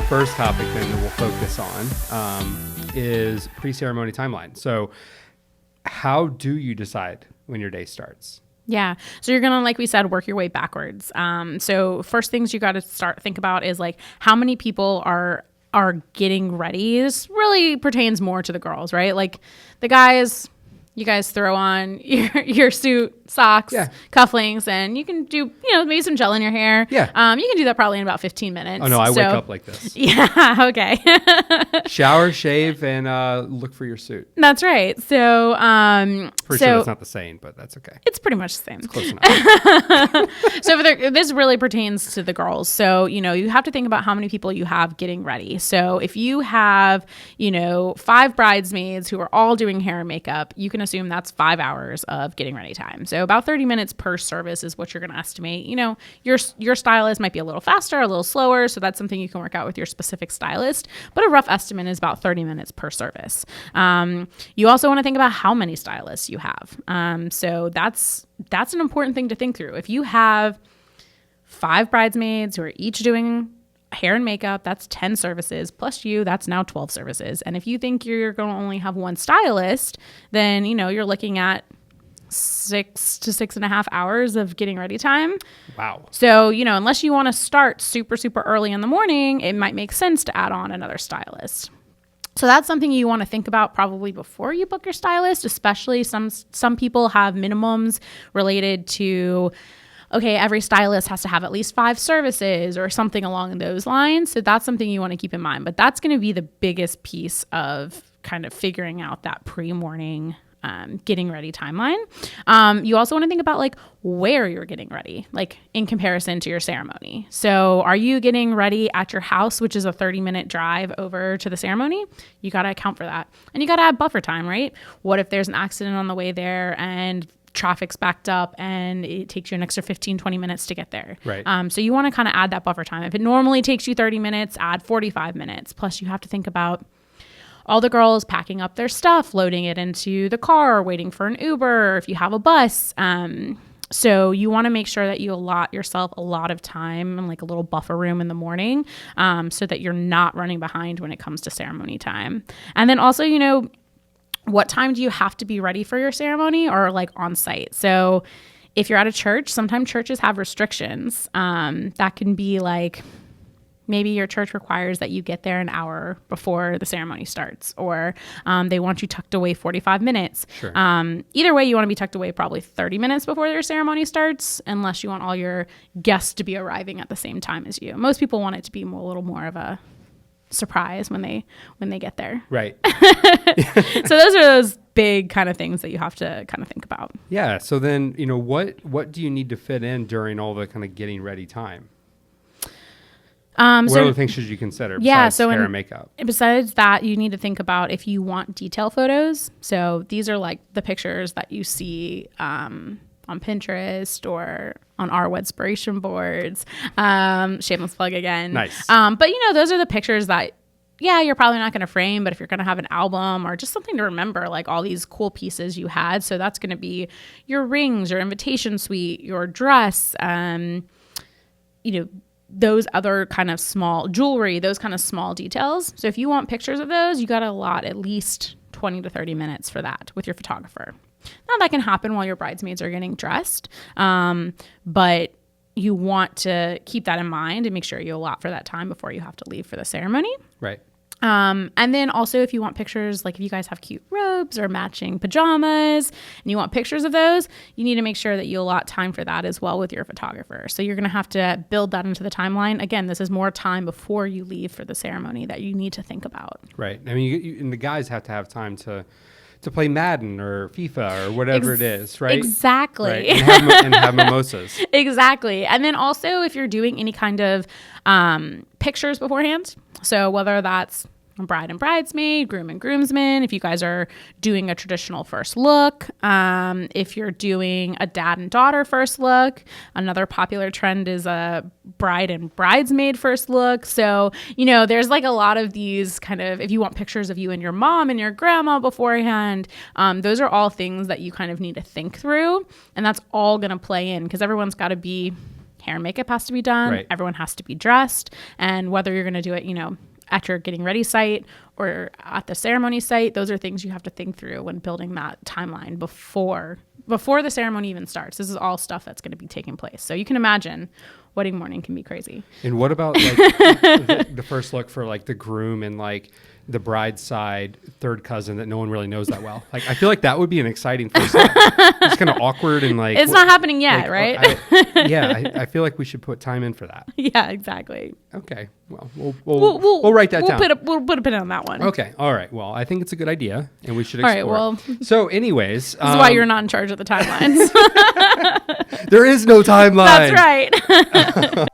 first topic then that we'll focus on is pre-ceremony timeline. So how do you decide when your day starts? Yeah. So you're going to, like we said, work your way backwards. So first things you got to think about is like how many people are getting ready. This really pertains more to the girls, right? Like the guys, you guys throw on your suit, socks, cufflinks, and you can do, maybe some gel in your hair. Yeah. You can do that probably in about 15 minutes. Oh, no, I wake up like this. Yeah, okay. Shower, shave, and look for your suit. That's right. So, Pretty sure that's not the saying, but that's okay. It's pretty much the same. It's close enough. So this really pertains to the girls. So, you have to think about how many people you have getting ready. So if you have, 5 bridesmaids who are all doing hair and makeup, you can assume that's 5 hours of getting ready time. So about 30 minutes per service is what you're going to estimate. Your stylist might be a little faster, a little slower. So that's something you can work out with your specific stylist. But a rough estimate is about 30 minutes per service. You also want to think about how many stylists you have. So that's an important thing to think through. If you have 5 bridesmaids who are each doing hair and makeup, that's 10 services plus you, that's now 12 services. And if you think you're going to only have one stylist, then, you're looking at 6 to 6.5 hours of getting ready time. Wow. So, unless you want to start super, super early in the morning, it might make sense to add on another stylist. So that's something you want to think about probably before you book your stylist, especially some people have minimums related to, okay, every stylist has to have at least 5 services or something along those lines. So that's something you want to keep in mind. But that's going to be the biggest piece of kind of figuring out that pre-morning getting ready timeline. You also want to think about like where you're getting ready, like in comparison to your ceremony. So are you getting ready at your house, which is a 30-minute drive over to the ceremony? You got to account for that. And you got to add buffer time, right? What if there's an accident on the way there and traffic's backed up and it takes you an extra 15, 20 minutes to get there? Right. So you want to kind of add that buffer time. If it normally takes you 30 minutes, add 45 minutes. Plus you have to think about all the girls packing up their stuff, loading it into the car, waiting for an Uber, or if you have a bus. So you want to make sure that you allot yourself a lot of time and like a little buffer room in the morning, so that you're not running behind when it comes to ceremony time. And then also, what time do you have to be ready for your ceremony or like on site? So if you're at a church, sometimes churches have restrictions. That can be like, maybe your church requires that you get there an hour before the ceremony starts, or they want you tucked away 45 minutes. Sure. Either way, you want to be tucked away probably 30 minutes before your ceremony starts, unless you want all your guests to be arriving at the same time as you. Most people want it to be a little more of a surprise when they get there. Right. So those big kind of things that you have to kind of think about. Yeah. So then, what do you need to fit in during all the kind of getting ready time? What other things should you consider besides hair and makeup? Besides that, you need to think about if you want detail photos. So these are like the pictures that you see on Pinterest or on our Wedspiration boards. Shameless plug again. Nice. But those are the pictures that, you're probably not going to frame, but if you're going to have an album or just something to remember, like all these cool pieces you had. So that's going to be your rings, your invitation suite, your dress, those other kind of small jewelry, those kind of small details. So if you want pictures of those, you got to allot at least 20 to 30 minutes for that with your photographer. Now that can happen while your bridesmaids are getting dressed, but you want to keep that in mind and make sure you allot for that time before you have to leave for the ceremony. Right. And then also if you want pictures, like if you guys have cute robes or matching pajamas and you want pictures of those, you need to make sure that you allot time for that as well with your photographer. So you're going to have to build that into the timeline. Again, this is more time before you leave for the ceremony that you need to think about. Right. I mean, and the guys have to have time to play Madden or FIFA or whatever it is, right? Exactly. Right. And have mimosas. Exactly. And then also if you're doing any kind of pictures beforehand, so whether that's bride and bridesmaid, groom and groomsman, if you guys are doing a traditional first look, if you're doing a dad and daughter first look, another popular trend is a bride and bridesmaid first look. So, there's like a lot of these kind of, if you want pictures of you and your mom and your grandma beforehand, those are all things that you kind of need to think through. And that's all going to play in because everyone's got to be hair and makeup has to be done. Right. Everyone has to be dressed. And whether you're going to do it, at your getting ready site or at the ceremony site, those are things you have to think through when building that timeline before the ceremony even starts. This is all stuff that's going to be taking place. So you can imagine wedding morning can be crazy. And what about like the first look for like the groom and like the bride's side third cousin that no one really knows that well? Like, I feel like that would be an exciting first look. It's kind of awkward and like it's not happening yet, like, right? I feel like we should put time in for that. Yeah, exactly. Okay, well, we'll write that down. We'll put a pin on that one. Okay, all right. Well, I think it's a good idea, and we should All explore. right, well. So, anyways, this is why you're not in charge of the timelines. There is no timeline. That's right.